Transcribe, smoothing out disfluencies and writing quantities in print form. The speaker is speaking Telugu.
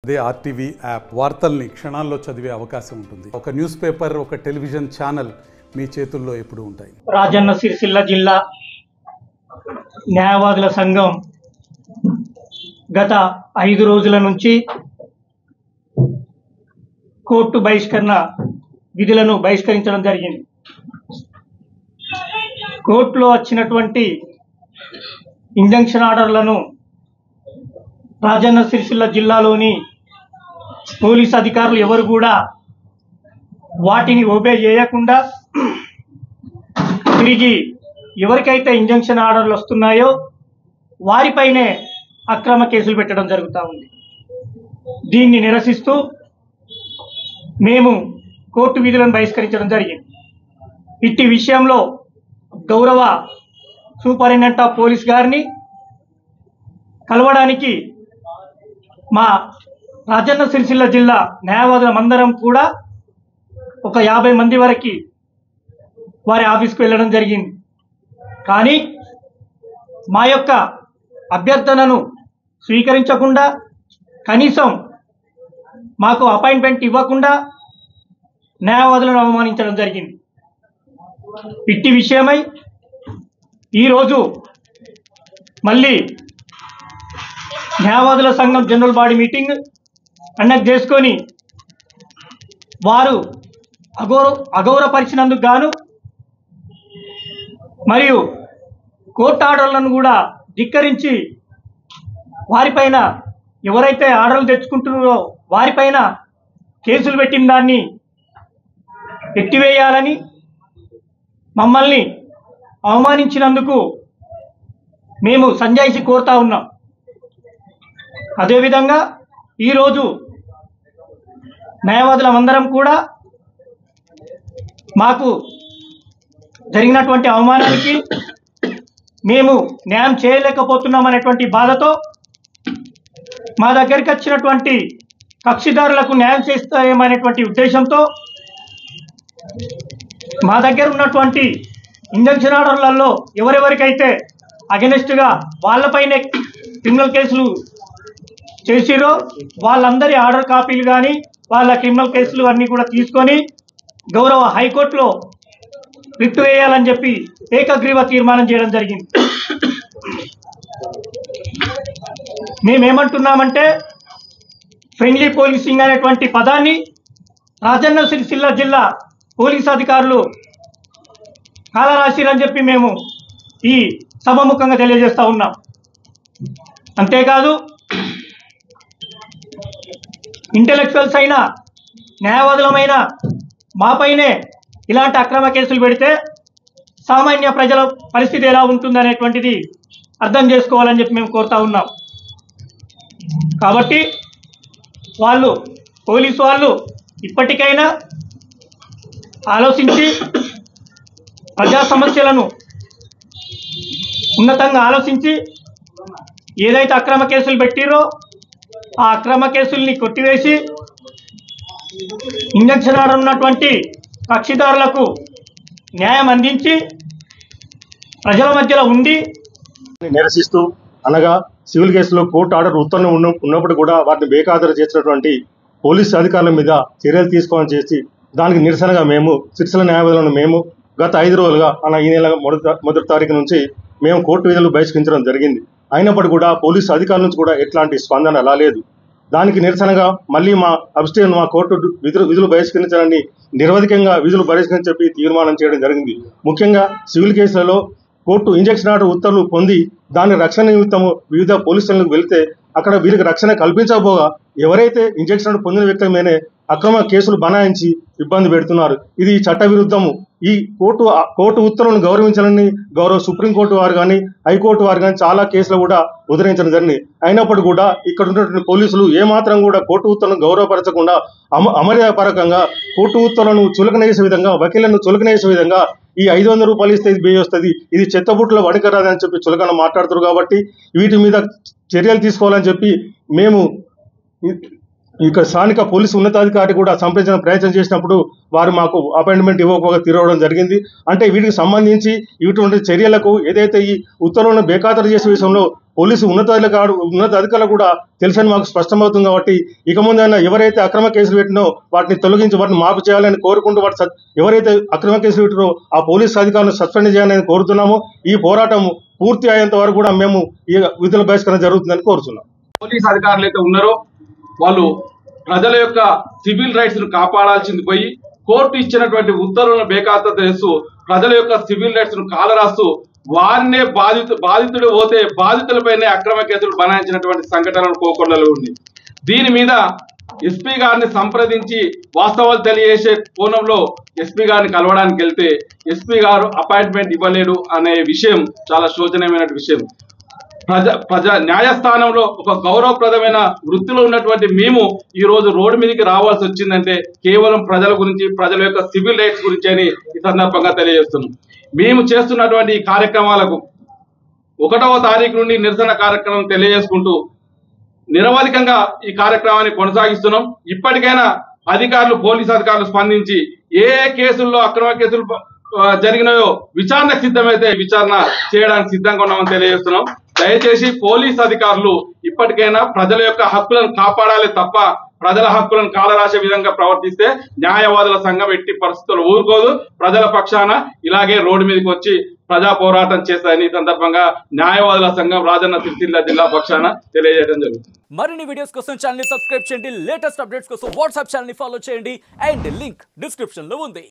అదే ఆర్టీవీ యాప్ వార్తల్ని క్షణాల్లో చదివే అవకాశం ఉంటుంది. ఒక న్యూస్ పేపర్, ఒక టెలివిజన్ ఛానల్ మీ చేతుల్లో ఎప్పుడూ ఉంటాయి. రాజన్న సిరిసిల్ల జిల్లా న్యాయవాదుల సంఘం గత 5 రోజుల నుంచి కోర్టు బహిష్కరణ విధులను బహిష్కరించడం జరిగింది. కోర్టులో వచ్చినటువంటి ఇంజంక్షన్ ఆర్డర్లను రాజన్న సిరిసిల్ల జిల్లాలోని పోలీస్ అధికారులు ఎవరు కూడా వాటిని ఒబే చేయకుండా తిరిగి ఎవరికైతే ఇంజంక్షన్ ఆర్డర్లు వస్తున్నాయో వారిపైనే అక్రమ కేసులు పెట్టడం జరుగుతూ ఉంది. దీన్ని నిరసిస్తూ మేము కోర్టు విధులను బహిష్కరించడం జరిగింది. ఇట్టి విషయంలో గౌరవ సూపరింటెండెంట్ ఆఫ్ పోలీస్ గారిని కలవడానికి మా రాజన్న సిరిసిల్ల జిల్లా న్యాయవాదులమందరం కూడా ఒక 50 మంది వరకు వారి ఆఫీస్కి వెళ్ళడం జరిగింది. కానీ మా యొక్క అభ్యర్థనను స్వీకరించకుండా, కనీసం మాకు అపాయింట్మెంట్ ఇవ్వకుండా న్యాయవాదులను అవమానించడం జరిగింది. ఇట్టి విషయమై ఈరోజు మళ్ళీ న్యాయవాదుల సంఘం జనరల్ బాడీ మీటింగ్ కండక్ట్ చేసుకొని వారు అగౌరవపరిచినందుకు గాను మరియు కోర్టు ఆర్డర్లను కూడా ధిక్కరించి వారిపైన ఎవరైతే ఆర్డర్లు తెచ్చుకుంటున్నారో వారిపైన కేసులు పెట్టిన దాన్ని ఎత్తివేయాలని, మమ్మల్ని అవమానించినందుకు మేము సంజాయిషి కోరుతా ఉన్నాం. అదేవిధంగా ఈరోజు న్యాయవాదులమందరం కూడా మాకు జరిగినటువంటి అవమానానికి మేము న్యాయం చేయలేకపోతున్నాం అనేటువంటి బాధతో మా దగ్గరికి వచ్చినటువంటి కక్షిదారులకు న్యాయం చేస్తామనేటువంటి ఉద్దేశంతో మా దగ్గర ఉన్నటువంటి ఇంజంక్షన్ ఆర్డర్లలో ఎవరెవరికైతే అగెనిస్ట్గా వాళ్ళపైనే క్రిమినల్ కేసులు చేసిరో వాళ్ళందరి ఆర్డర్ కాపీలు కానీ వాళ్ళ క్రిమినల్ కేసులు అన్నీ కూడా తీసుకొని గౌరవ హైకోర్టులో రిట్ వేయాలని చెప్పి ఏకగ్రీవ తీర్మానం చేయడం జరిగింది. మేమేమంటున్నామంటే ఫ్రెండ్లీ పోలీసింగ్ అనేటువంటి పదాన్ని రాజన్న సిరిసిల్ల జిల్లా పోలీస్ అధికారులు కాలరాశిరని చెప్పి మేము ఈ సభాముఖంగా తెలియజేస్తూ ఉన్నాం. అంతేకాదు, ఇంటెలెక్చువల్స్ అయిన న్యాయవాదులమైన మాపైనే ఇలాంటి అక్రమ కేసులు పెడితే సామాన్య ప్రజల పరిస్థితి ఎలా ఉంటుందనేటువంటిది అర్థం చేసుకోవాలని చెప్పి మేము కోరుతా ఉన్నాం. కాబట్టి పోలీసు వాళ్ళు ఇప్పటికైనా ఆలోచించి ప్రజా సమస్యలను ఉన్నతంగా ఆలోచించి ఏదైతే అక్రమ కేసులు పెట్టిరో ఆ అక్రమ కేసుల్ని కొట్టివేసి ఇంజంక్షన్ ఆర్డర్ ఉన్నటువంటి కక్షిదారులకు న్యాయం అందించి ప్రజల మధ్యలో ఉండి నిరసిస్తూ, అనగా సివిల్ కేసులో కోర్టు ఆర్డర్ ఉత్తర్వులు ఉన్నప్పుడు కూడా వాటిని బేఖాతరు చేసినటువంటి పోలీసు అధికారుల మీద చర్యలు తీసుకోవాలని చేసి దానికి నిరసనగా మేము సిరిసిల్ల న్యాయవాదులను మేము గత 5 రోజులుగా ఈ నెల మొదటి తారీఖు నుంచి మేము కోర్టు విధులు బహిష్కరించడం జరిగింది. అయినప్పటికీ కూడా పోలీసు అధికారుల నుంచి కూడా ఎట్లాంటి స్పందన రాలేదు. దానికి నిరసనగా మళ్ళీ మా కోర్టు విధులు బహిష్కరించాలని నిరవధికంగా విధులు బహిష్కరించని చెప్పి తీర్మానం చేయడం జరిగింది. ముఖ్యంగా సివిల్ కేసులలో కోర్టు ఇంజక్షన్ ఆర్డర్ ఉత్తర్వులు పొంది దాని రక్షణ నిమిత్తము వివిధ పోలీస్ స్టేషన్లకు వెళితే అక్కడ వీరికి రక్షణ కల్పించకపోగా ఎవరైతే ఇంజక్షన్ ఆర్డర్ పొందిన వ్యక్తుల మీదనే అక్రమ కేసులు బనాయించి ఇబ్బంది పెడుతున్నారు. ఇది చట్ట విరుద్ధము. ఈ కోర్టు ఉత్తర్వులను గౌరవించాలని గౌరవ సుప్రీంకోర్టు వారు కానీ హైకోర్టు వారు కానీ చాలా కేసులు కూడా ఉదరించడం జరిగింది. అయినప్పటికీ కూడా ఇక్కడ ఉన్నటువంటి పోలీసులు ఏమాత్రం కూడా కోర్టు ఉత్తర్వులను గౌరవపరచకుండా అమర్యాదపరకంగా కోర్టు ఉత్తర్వులను చులకనేసే విధంగా, వకీలను చులకనేసే విధంగా ఈ 500 రూపాయలు ఇస్తే ఇది బెయిల్ వస్తుంది, ఇది చెత్తబుట్టలో వడకరాదని చెప్పి చులకన మాట్లాడుతారు. కాబట్టి వీటి మీద చర్యలు తీసుకోవాలని చెప్పి మేము ఇక స్థానిక పోలీసు ఉన్నతాధికారి కూడా సంప్రదించిన ప్రయత్నం చేసినప్పుడు వారు మాకు అపాయింట్మెంట్ ఇవ్వకపోగా తిరగడం జరిగింది. అంటే వీటికి సంబంధించి ఇటువంటి చర్యలకు ఏదైతే ఈ ఉత్తర్వులను బేఖాతరు చేసే విషయంలో పోలీసు ఉన్నతాధికారులు కూడా తెలుసని మాకు స్పష్టమవుతుంది. కాబట్టి ఇక ముందైనా ఎవరైతే అక్రమ కేసులు పెట్టినో వాటిని తొలగించి వాటిని మాపు చేయాలని కోరుకుంటూ ఎవరైతే అక్రమ కేసులు పెట్టినో ఆ పోలీసు అధికారులను సస్పెండ్ చేయాలని కోరుతున్నాము. ఈ పోరాటం పూర్తి అయ్యేంత వరకు కూడా మేము ఈ విధుల బహిష్కరణ జరుగుతుందని కోరుతున్నాం. పోలీస్ అధికారులు అయితే ఉన్నారో వాళ్ళు ప్రజల యొక్క సివిల్ రైట్స్ ను కాపాడాల్సింది పోయి కోర్టు ఇచ్చినటువంటి ఉత్తర్వులను బేఖాతరు చేస్తూ ప్రజల యొక్క సివిల్ రైట్స్ ను కాలరాస్తూ వారినే బాధితుడు పోతే బాధితులపైనే అక్రమ కేసులు బనాయించినటువంటి సంఘటనలు కోకొండలో ఉంది. దీని మీద ఎస్పీ గారిని సంప్రదించి వాస్తవాలు తెలియజేసే కోణంలో ఎస్పీ గారిని కలవడానికి వెళ్తే ఎస్పీ గారు అపాయింట్మెంట్ ఇవ్వలేడు అనే విషయం చాలా శోచనీయమైన విషయం. న్యాయస్థానంలో ఒక గౌరవప్రదమైన వృత్తిలో ఉన్నటువంటి మేము ఈ రోజు రోడ్డు మీదకి రావాల్సి వచ్చిందంటే కేవలం ప్రజల గురించి, ప్రజల యొక్క సివిల్ రైట్స్ గురించి అని ఈ సందర్భంగా తెలియజేస్తున్నాం. మేము చేస్తున్నటువంటి ఈ కార్యక్రమాలకు 1వ తారీఖు నుండి నిరసన కార్యక్రమం తెలియజేసుకుంటూ నిరవధికంగా ఈ కార్యక్రమాన్ని కొనసాగిస్తున్నాం. ఇప్పటికైనా అధికారులు, పోలీసు అధికారులు స్పందించి ఏ కేసుల్లో అక్రమ కేసులు జరిగినాయో విచారణకు సిద్ధమైతే విచారణ చేయడానికి సిద్ధంగా ఉన్నామని తెలియజేస్తున్నాం. దయచేసి పోలీస్ అధికారులు ఇప్పటికైనా ప్రజల యొక్క హక్కులను కాపాడాలి తప్ప ప్రజల హక్కులను కాలరాసే విధంగా ప్రవర్తిస్తే న్యాయవాదుల సంఘం ఎట్టి పరిస్థితుల్లో ఊరుకోదు. ప్రజల పక్షాన ఇలాగే రోడ్డు మీదకి వచ్చి ప్రజా పోరాటం చేస్తాయని ఈ సందర్భంగా న్యాయవాదుల సంఘం రాజన్న సిరిసిల్ల జిల్లా పక్షాన తెలియజేయడం జరుగుతుంది. మరిన్ని వీడియోస్ కోసం ఛానల్ ని సబ్స్క్రైబ్ చేయండి. లేటెస్ట్ అప్డేట్స్ కోసం వాట్సాప్ ఛానల్ ని ఫాలో చేయండి. అండ్ లింక్ డిస్క్రిప్షన్ లో ఉంది.